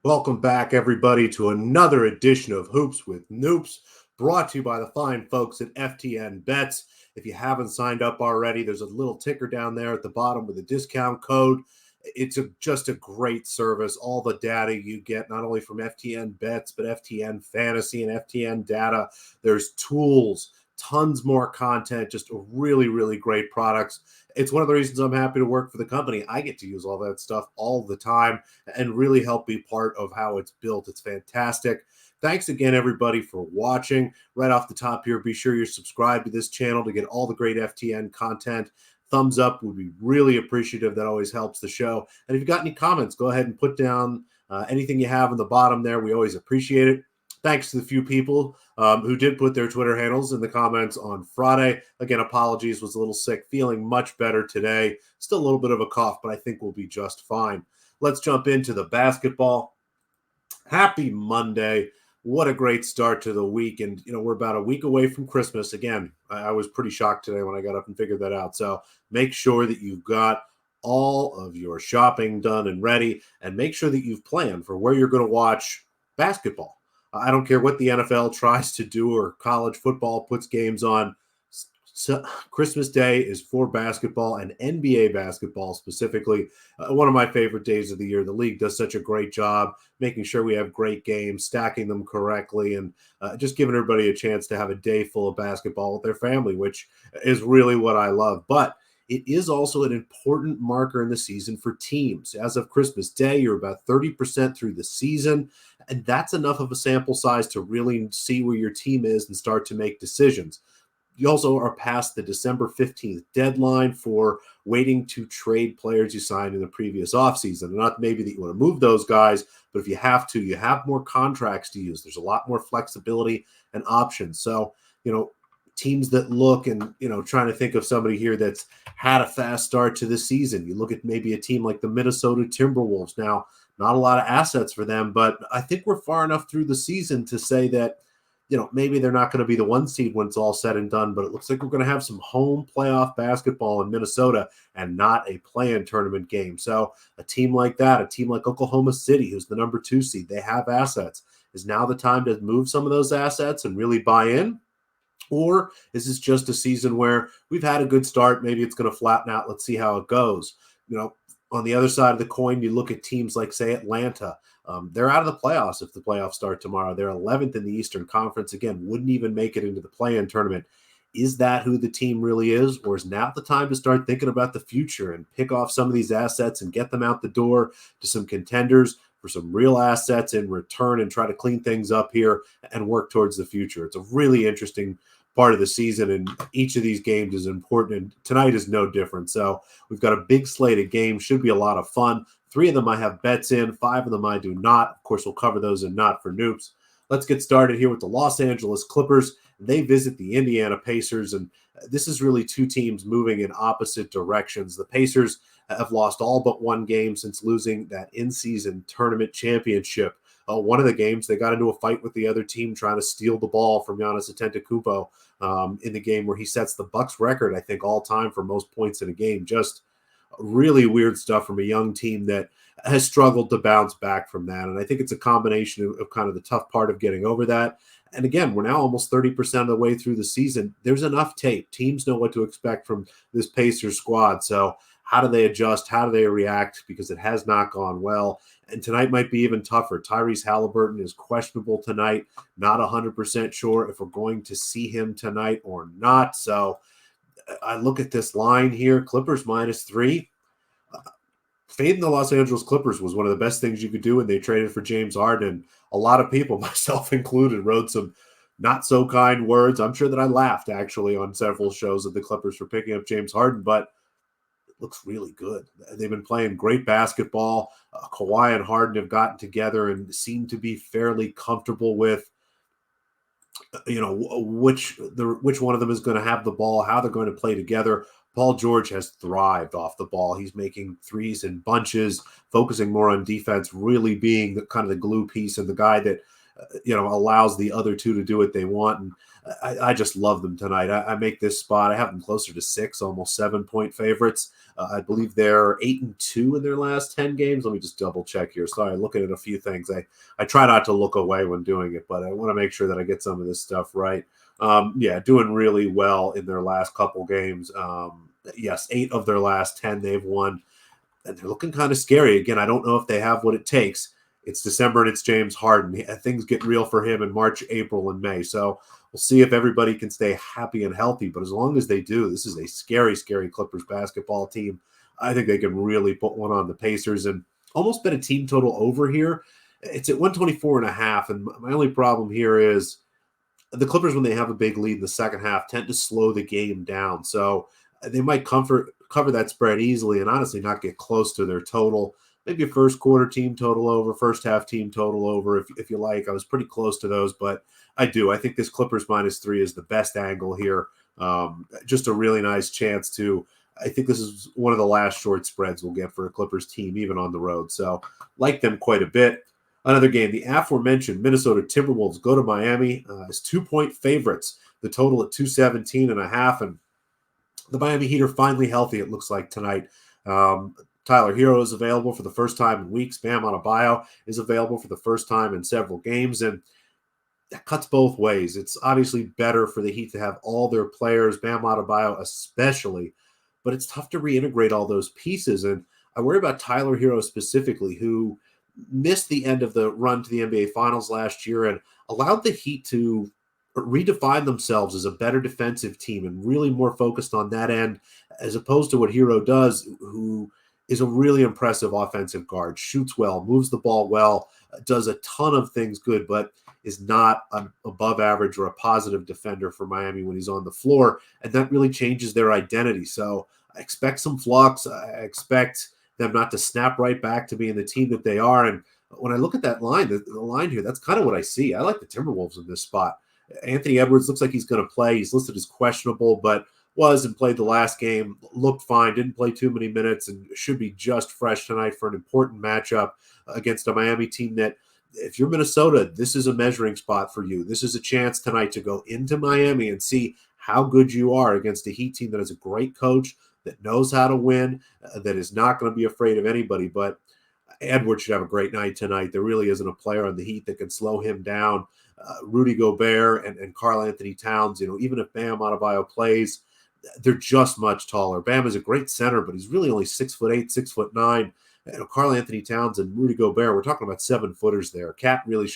Welcome back, everybody, to another edition of Hoops with Noops, brought to you by the fine folks at FTN Bets. If you haven't signed up already, there's a little ticker down there at the bottom with a discount code. It's just a great service. All the data you get, not only from FTN Bets, but FTN Fantasy and FTN Data. There's tools, tons more content, just really, really great products. It's one of the reasons I'm happy to work for the company. I get to use all that stuff all the time and really help be part of how it's built. It's fantastic. Thanks again, everybody, for watching. Right off the top here, be sure you're subscribed to this channel to get all the great FTN content. Thumbs up would be really appreciative. That always helps the show. And if you've got any comments, go ahead and put down anything you have in the bottom there. We always appreciate it. Thanks to the few people who did put their Twitter handles in the comments on Friday. Again, apologies, was a little sick, feeling much better today. Still a little bit of a cough, but I think we'll be just fine. Let's jump into the basketball. Happy Monday. What a great start to the week. And, we're about a week away from Christmas. Again, I was pretty shocked today when I got up and figured that out. So make sure that you've got all of your shopping done and ready, and make sure that you've planned for where you're going to watch basketball. I don't care what the NFL tries to do or college football puts games on. So Christmas Day is for basketball, and NBA basketball specifically. One of my favorite days of the year. The league does such a great job making sure we have great games, stacking them correctly, and just giving everybody a chance to have a day full of basketball with their family, which is really what I love. But it is also an important marker in the season for teams. As of Christmas Day, you're about 30% through the season, and that's enough of a sample size to really see where your team is and start to make decisions. You also are past the December 15th deadline for waiting to trade players you signed in the previous offseason. Not maybe that you want to move those guys, but if you have to, you have more contracts to use. There's a lot more flexibility and options. So, teams that look and, trying to think of somebody here that's had a fast start to the season. You look at maybe a team like the Minnesota Timberwolves. Now, not a lot of assets for them, but I think we're far enough through the season to say that, maybe they're not going to be the 1 seed when it's all said and done, but it looks like we're going to have some home playoff basketball in Minnesota and not a play-in tournament game. So a team like that, a team like Oklahoma City, who's the number 2 seed, they have assets. Is now the time to move some of those assets and really buy in? Or is this just a season where we've had a good start? Maybe it's going to flatten out. Let's see how it goes. On the other side of the coin, you look at teams like, say, Atlanta. They're out of the playoffs if the playoffs start tomorrow. They're 11th in the Eastern Conference. Again, wouldn't even make it into the play-in tournament. Is that who the team really is? Or is now the time to start thinking about the future and pick off some of these assets and get them out the door to some contenders for some real assets in return and try to clean things up here and work towards the future? It's a really interesting part of the season, and each of these games is important, and tonight is no different. So we've got a big slate of games. Should be a lot of fun. 3 of them I have bets in, 5 of them I do not. Of course, we'll cover those in Not for Noops. Let's get started here with the Los Angeles Clippers. They visit the Indiana Pacers, and this is really 2 teams moving in opposite directions. The Pacers have lost all but 1 game since losing that in-season tournament championship. One of the games, they got into a fight with the other team trying to steal the ball from Giannis Antetokounmpo in the game where he sets the Bucks record, I think, all time for most points in a game. Just really weird stuff from a young team that has struggled to bounce back from that. And I think it's a combination of kind of the tough part of getting over that. And again, we're now almost 30% of the way through the season. There's enough tape. Teams know what to expect from this Pacers squad. So how do they adjust? How do they react? Because it has not gone well. And tonight might be even tougher. Tyrese Halliburton is questionable tonight. Not 100% sure if we're going to see him tonight or not. So I look at this line here, Clippers -3. Fading the Los Angeles Clippers was one of the best things you could do when they traded for James Harden. And a lot of people, myself included, wrote some not so kind words. I'm sure that I laughed actually on several shows of the Clippers for picking up James Harden, but looks really good. They've been playing great basketball. Kawhi and Harden have gotten together and seem to be fairly comfortable with, which one of them is going to have the ball, how they're going to play together. Paul George has thrived off the ball. He's making threes in bunches, focusing more on defense, really being the kind of the glue piece and the guy that, allows the other two to do what they want. And I just love them tonight. I make this spot. I have them closer to 6, almost 7-point favorites. I believe they're 8-2 in their last 10 games. Let me just double check here. Sorry, looking at a few things. I try not to look away when doing it, but I want to make sure that I get some of this stuff right. Yeah, doing really well in their last couple games. Yes, 8 of their last 10 they've won. And they're looking kind of scary. Again, I don't know if they have what it takes. It's December and it's James Harden. Things get real for him in March, April, and May. So we'll see if everybody can stay happy and healthy. But as long as they do, this is a scary, scary Clippers basketball team. I think they can really put one on the Pacers and almost bet a team total over here. It's at 124.5. And my only problem here is the Clippers, when they have a big lead in the second half, tend to slow the game down. So they might cover that spread easily and honestly not get close to their total. Maybe a first quarter team total over, first half team total over, if you like. I was pretty close to those, but I think this Clippers -3 is the best angle here. Just a really nice chance to. I think this is one of the last short spreads we'll get for a Clippers team, even on the road. So like them quite a bit. Another game, the aforementioned Minnesota Timberwolves go to Miami as 2-point favorites. The total at 217.5, and the Miami Heat are finally healthy, it looks like, tonight. Tyler Hero is available for the first time in weeks. Bam Adebayo is available for the first time in several games, and that cuts both ways. It's obviously better for the Heat to have all their players, Bam Adebayo especially, but it's tough to reintegrate all those pieces. And I worry about Tyler Hero specifically, who missed the end of the run to the NBA Finals last year and allowed the Heat to redefine themselves as a better defensive team and really more focused on that end, as opposed to what Hero does, who is a really impressive offensive guard, shoots well, moves the ball well, does a ton of things good, but is not an above average or a positive defender for Miami when he's on the floor. And that really changes their identity. So I expect some flux. I expect them not to snap right back to being the team that they are. And when I look at that line, the line here, that's kind of what I see. I like the Timberwolves in this spot. Anthony Edwards looks like he's going to play. He's listed as questionable, but was and played the last game, looked fine, didn't play too many minutes, and should be just fresh tonight for an important matchup against a Miami team that, if you're Minnesota, this is a measuring spot for you. This is a chance tonight to go into Miami and see how good you are against a Heat team that is a great coach, that knows how to win, that is not going to be afraid of anybody. But Edwards should have a great night tonight. There really isn't a player on the Heat that can slow him down. Rudy Gobert and Karl Anthony Towns, even if Bam Adebayo plays, they're just much taller. Bam is a great center, but he's really only 6'8", 6'9". Karl Anthony Towns and Rudy Gobert, we're talking about 7-footers there. Cat really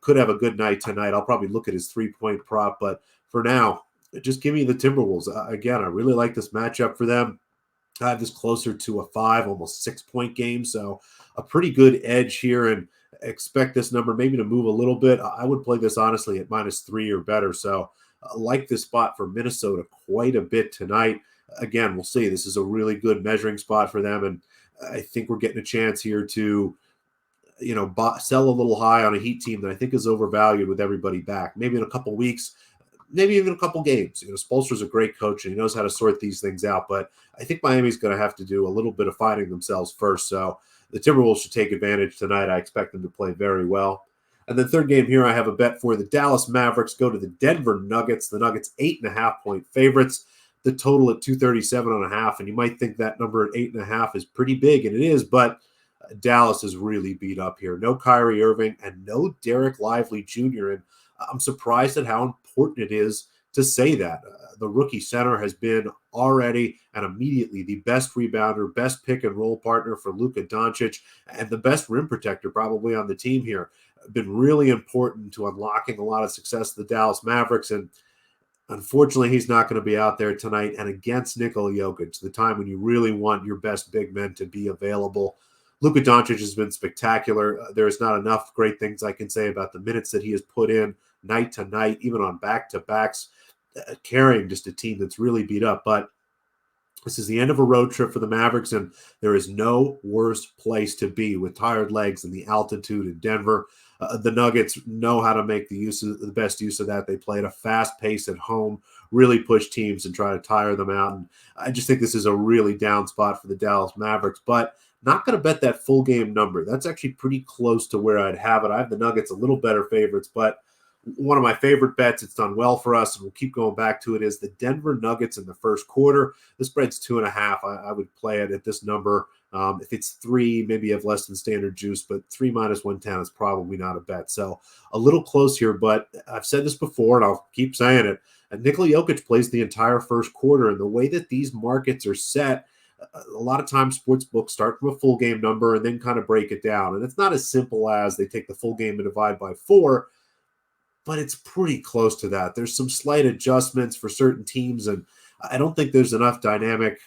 could have a good night tonight. I'll probably look at his 3-point prop, but for now, just give me the Timberwolves. Again, I really like this matchup for them. I have this closer to a 5, almost 6-point game, so a pretty good edge here, and expect this number maybe to move a little bit. I would play this honestly at -3 or better, so I like this spot for Minnesota quite a bit tonight. Again, we'll see. This is a really good measuring spot for them, and I think we're getting a chance here to, sell a little high on a Heat team that I think is overvalued with everybody back. Maybe in a couple weeks, maybe even a couple games. Spoelstra's a great coach, and he knows how to sort these things out, but I think Miami's going to have to do a little bit of finding themselves first, so the Timberwolves should take advantage tonight. I expect them to play very well. And the third game here, I have a bet for the Dallas Mavericks go to the Denver Nuggets. The Nuggets 8.5-point favorites. The total at 237.5. And you might think that number at 8.5 is pretty big, and it is, but Dallas is really beat up here. No Kyrie Irving and no Derek Lively Jr. And I'm surprised at how important it is to say that. The rookie center has been already and immediately the best rebounder, best pick and roll partner for Luka Doncic, and the best rim protector probably on the team here. Been really important to unlocking a lot of success of the Dallas Mavericks, and unfortunately, he's not going to be out there tonight and against Nikola Jokic, the time when you really want your best big men to be available. Luka Doncic has been spectacular. There's not enough great things I can say about the minutes that he has put in night to night, even on back-to-backs, carrying just a team that's really beat up. But this is the end of a road trip for the Mavericks, and there is no worse place to be with tired legs than the altitude in Denver. The Nuggets know how to make the best use of that. They play at a fast pace at home, really push teams and try to tire them out. And I just think this is a really down spot for the Dallas Mavericks, but not going to bet that full game number. That's actually pretty close to where I'd have it. I have the Nuggets a little better favorites, but One of my favorite bets, it's done well for us, and we'll keep going back to it, is the Denver Nuggets in the first quarter. The spread's 2.5. I would play it at this number. If it's 3, maybe you have less than standard juice, but 3 minus 110 is probably not a bet. So a little close here, but I've said this before, and I'll keep saying it. Nikola Jokic plays the entire first quarter, and the way that these markets are set, a lot of times sports books start from a full game number and then kind of break it down. And it's not as simple as they take the full game and divide by 4, but it's pretty close to that. There's some slight adjustments for certain teams, and I don't think there's enough dynamic.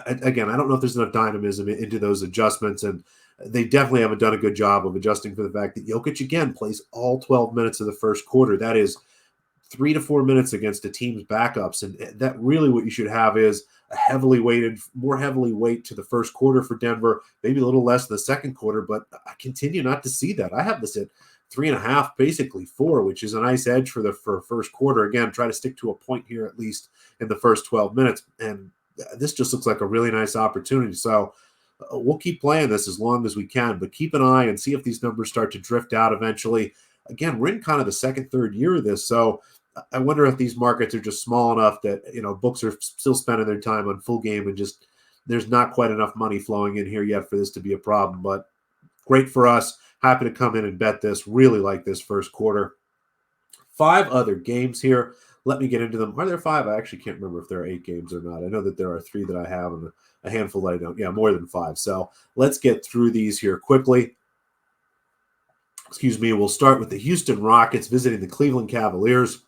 Again, I don't know if there's enough dynamism into those adjustments, and they definitely haven't done a good job of adjusting for the fact that Jokic, again, plays all 12 minutes of the first quarter. That is 3 to 4 minutes against a team's backups, and that really what you should have is a more heavily weight to the first quarter for Denver, maybe a little less in the second quarter, but I continue not to see that. I have this at 3.5, basically 4, which is a nice edge for first quarter. Again, try to stick to a point here at least in the first 12 minutes, and this just looks like a really nice opportunity. So we'll keep playing this as long as we can, but keep an eye and see if these numbers start to drift out eventually. Again, we're in kind of the second, third year of this, so I wonder if these markets are just small enough that, books are still spending their time on full game and just there's not quite enough money flowing in here yet for this to be a problem. But great for us. Happy to come in and bet this. Really like this first quarter. 5 other games here. Let me get into them. Are there 5? I actually can't remember if there are 8 games or not. I know that there are 3 that I have and a handful that I don't. Yeah, more than 5. So let's get through these here quickly. Excuse me. We'll start with the Houston Rockets visiting the Cleveland Cavaliers.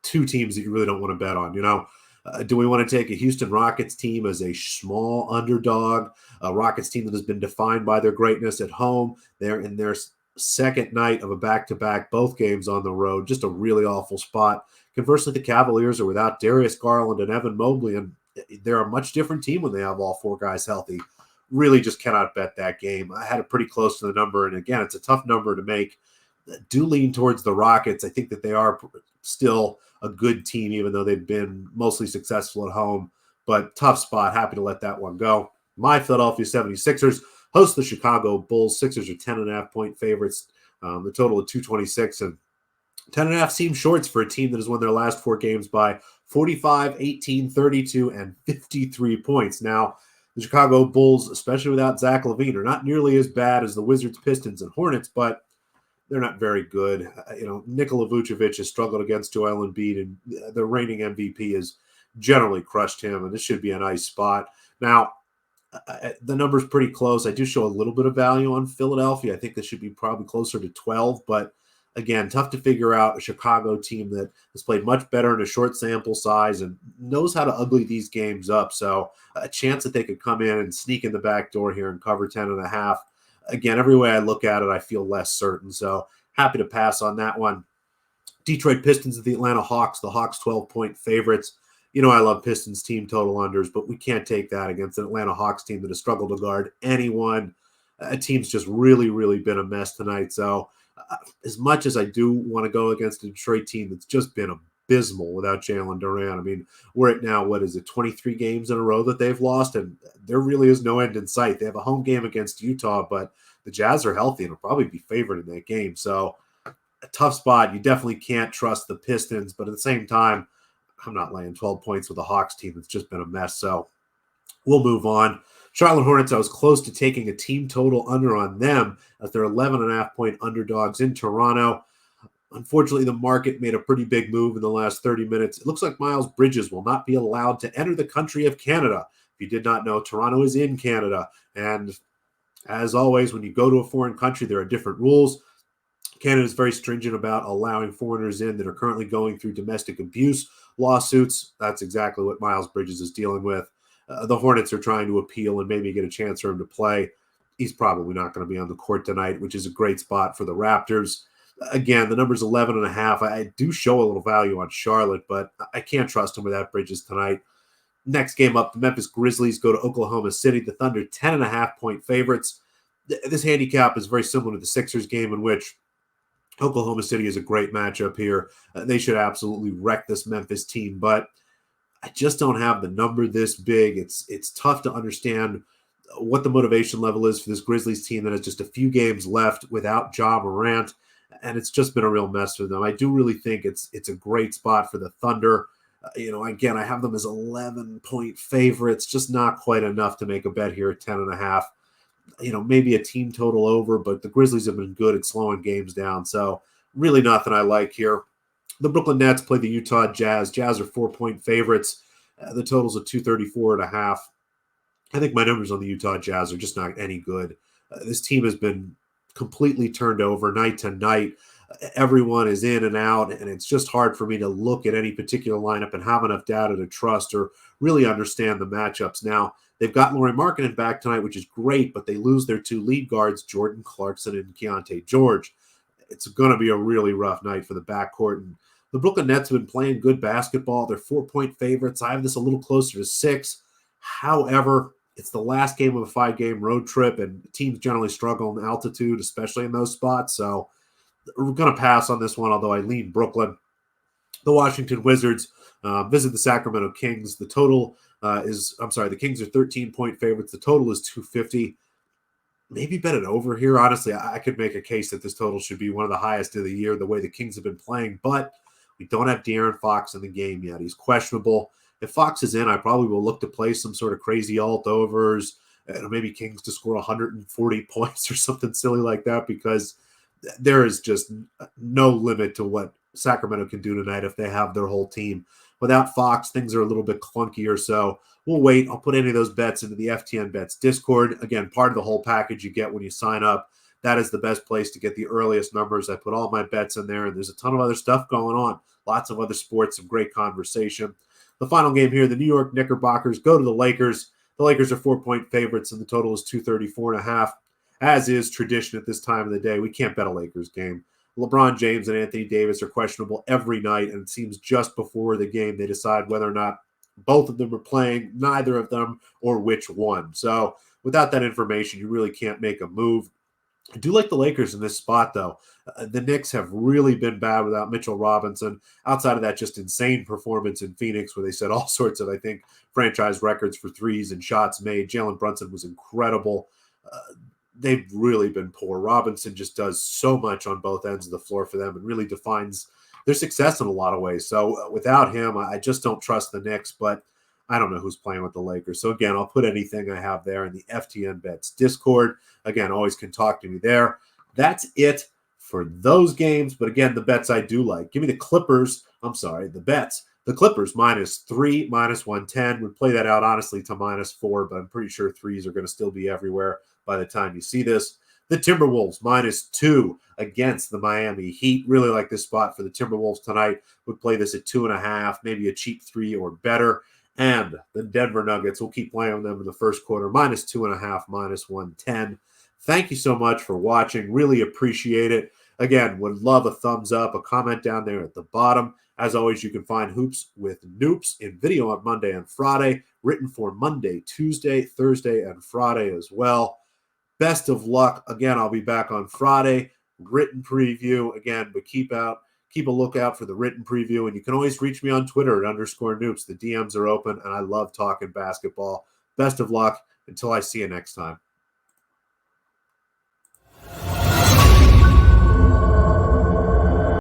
2 teams that you really don't want to bet on. Do we want to take a Houston Rockets team as a small underdog, a Rockets team that has been defined by their greatness at home? They're in their second night of a back-to-back, both games on the road, just a really awful spot. Conversely, the Cavaliers are without Darius Garland and Evan Mobley, and they're a much different team when they have all 4 guys healthy. Really just cannot bet that game. I had it pretty close to the number, and again, it's a tough number to make. Do lean towards the Rockets. I think that they are still a good team, even though they've been mostly successful at home. But tough spot. Happy to let that one go. My Philadelphia 76ers host the Chicago Bulls. Sixers are 10.5-point favorites. The total of 226, and 10.5 seems shorts for a team that has won their last 4 games by 45, 18, 32, and 53 points. Now, the Chicago Bulls, especially without Zach LaVine, are not nearly as bad as the Wizards, Pistons, and Hornets, but they're not very good. Nikola Vucevic has struggled against Joel Embiid, and the reigning MVP has generally crushed him, and this should be a nice spot. Now, the number's pretty close. I do show a little bit of value on Philadelphia. I think this should be probably closer to 12, but again, tough to figure out a Chicago team that has played much better in a short sample size and knows how to ugly these games up. So a chance that they could come in and sneak in the back door here and cover 10.5. Again, every way I look at it, I feel less certain. So happy to pass on that one. Detroit Pistons at the Atlanta Hawks. The Hawks 12-point favorites. I love Pistons team total unders, but we can't take that against an Atlanta Hawks team that has struggled to guard anyone. A team's just really, really been a mess tonight. So as much as I do want to go against a Detroit team that's just been abysmal without Jalen Duran, I mean, we're at now, 23 games in a row that they've lost, and there really is no end in sight. They have a home game against Utah, but the Jazz are healthy and will probably be favored in that game. So a tough spot. You definitely can't trust the Pistons, but at the same time, I'm not laying 12 points with a Hawks team that's just been a mess. So we'll move on. Charlotte Hornets, I was close to taking a team total under on them as they're 11.5-point underdogs in Toronto. Unfortunately, the market made a pretty big move in the last 30 minutes. It looks like Miles Bridges will not be allowed to enter the country of Canada. If you did not know, Toronto is in Canada. And as always, when you go to a foreign country, there are different rules. Canada is very stringent about allowing foreigners in that are currently going through domestic abuse lawsuits. That's exactly what Miles Bridges is dealing with. The Hornets are trying to appeal and maybe get a chance for him to play. He's probably not going to be on the court tonight, which is a great spot for the Raptors. Again, the number's 11.5. I do show a little value on Charlotte, but I can't trust him without Bridges tonight. Next game up, the Memphis Grizzlies go to Oklahoma City. The Thunder, 10.5-point favorites. This handicap is very similar to the Sixers game, in which Oklahoma City is a great matchup here. They should absolutely wreck this Memphis team, but I just don't have the number this big. It's tough to understand what the motivation level is for this Grizzlies team that has just a few games left without Ja Morant. and it's just been a real mess for them. I do really think it's a great spot for the Thunder. Again, I have them as 11-point favorites, just not quite enough to make a bet here at 10.5. Maybe a team total over, but the Grizzlies have been good at slowing games down. So really nothing I like here. The Brooklyn Nets play the Utah Jazz. Jazz are 4-point favorites. The total's at 234.5. I think my numbers on the Utah Jazz are just not any good. This team has been completely turned over night to night. Everyone is in and out, and it's just hard for me to look at any particular lineup and have enough data to trust or really understand the matchups. Now, they've got Lauri Markkanen back tonight, which is great, but they lose their two lead guards, Jordan Clarkson and Keontae George. It's going to be a really rough night for the backcourt. And the Brooklyn Nets have been playing good basketball. They're 4-point favorites. I have this a little closer to 6. However, it's the last game of a 5-game road trip, and teams generally struggle in altitude, especially in those spots. So we're going to pass on this one, although I lean Brooklyn. The Washington Wizards visit the Sacramento Kings. The total the Kings are 13-point favorites. The total is 250. Maybe bet it over here. Honestly, I could make a case that this total should be one of the highest of the year, the way the Kings have been playing, but we don't have De'Aaron Fox in the game yet. He's questionable. If Fox is in, I probably will look to play some sort of crazy alt-overs, maybe Kings to score 140 points or something silly like that, because there is just no limit to what Sacramento can do tonight if they have their whole team. Without Fox, things are a little bit clunkier, so we'll wait. I'll put any of those bets into the FTN Bets Discord. Again, part of the whole package you get when you sign up. That is the best place to get the earliest numbers. I put all my bets in there, and there's a ton of other stuff going on. Lots of other sports, some great conversation. The final game here, the New York Knickerbockers go to the Lakers. The Lakers are 4-point favorites, and the total is 234.5. As is tradition at this time of the day, we can't bet a Lakers game. LeBron James and Anthony Davis are questionable every night, and it seems just before the game they decide whether or not both of them are playing, neither of them, or which one. So without that information, you really can't make a move. I do like the Lakers in this spot, though. The Knicks have really been bad without Mitchell Robinson. Outside of that, just insane performance in Phoenix where they set all sorts of, I think, franchise records for threes and shots made. Jalen Brunson was incredible. They've really been poor. Robinson just does so much on both ends of the floor for them and really defines their success in a lot of ways. So without him, I just don't trust the Knicks, but I don't know who's playing with the Lakers. So again, I'll put anything I have there in the FTN Bets Discord. Again, always can talk to me there. That's it for those games. But again, the bets I do like. Give me the bets. The Clippers -3, -110. Would play that out, honestly, to -4, but I'm pretty sure threes are going to still be everywhere by the time you see this. The Timberwolves -2 against the Miami Heat. Really like this spot for the Timberwolves tonight. Would play this at 2.5, maybe a cheap 3 or better. And the Denver Nuggets will keep playing them in the first quarter, -2.5, -110. Thank you so much for watching. Really appreciate it. Again, would love a thumbs up, a comment down there at the bottom. As always, you can find Hoops with Noops in video on Monday and Friday, written for Monday, Tuesday, Thursday, and Friday as well. Best of luck. Again, I'll be back on Friday. Written preview again, but keep a lookout for the written preview. And you can always reach me on Twitter at _Noops. The DMs are open, and I love talking basketball. Best of luck. Until I see you next time.